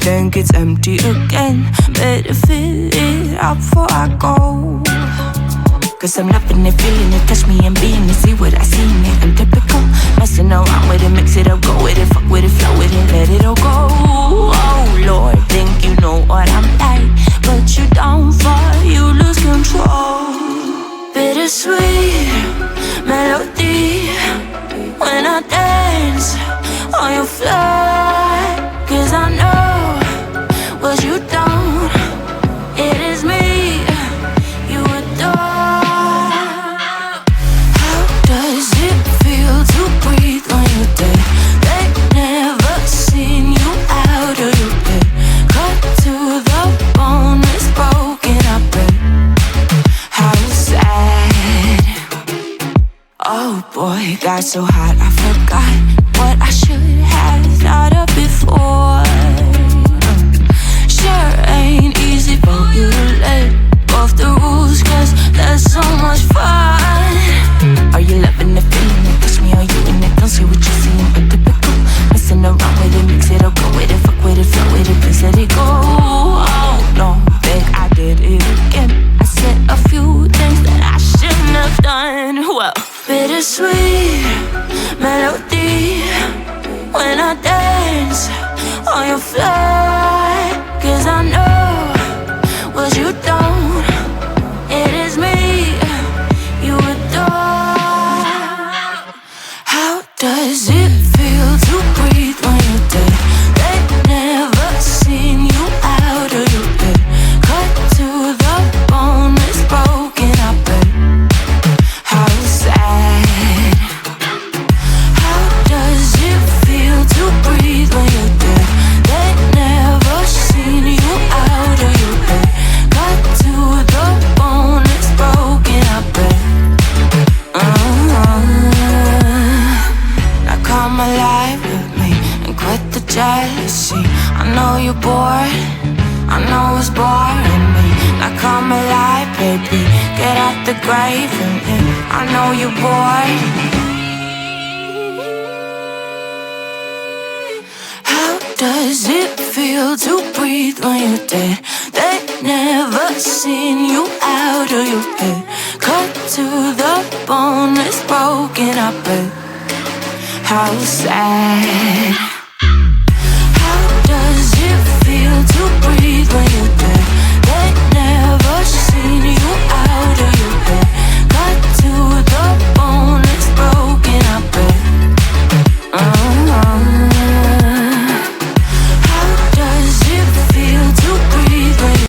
Think it's empty again. Better fill it up before I go. Cause I'm loving it, feeling it, touch me and being it. See what I see in it, I'm typical. Messing around with it, mix it up, go with it. Fuck with it, flow with it, let it all go. Oh Lord, think you know what I'm like, but you don't fall, you lose control. Bittersweet melody when I dance on your fly. Cause I know what you don't, it is me you adore. How does it feel to breathe when you're dead? They never seen you out of your bed. Cut to the bone, it's broken, I bet. How sad. Oh boy, got so hot I forgot what I should have thought of before. Sure ain't easy for you to let go of the rules, cause that's so much fun. Are you loving the feeling it? Touch me, are you in it? Don't see what you're seeing, but typical. Messing around with it, mix it up, go with it. Fuck with it, flow with it, please let it go. Oh no, think I did it again. I said a few things that I shouldn't have done. Well, bittersweet melody when I dance on your fly. Cause I know what you don't, it is me you adore. How does it feel to breathe when you're dead? They never seen you out of your bed. Cut to the bone, it's broken, I bet. How sad. How does it feel to breathe when you're dead? They never seen you out of your bed. Cut to the bone, it's broken, I bet. Now come alive with me and quit the jealousy. I know you're bored, I know it's boring me. Now come alive, baby, get out the grave and live. I know you're bored. How does it feel to breathe when you're dead? They never seen you out of your bed. Cut to the bone, it's broken, I bet. How sad.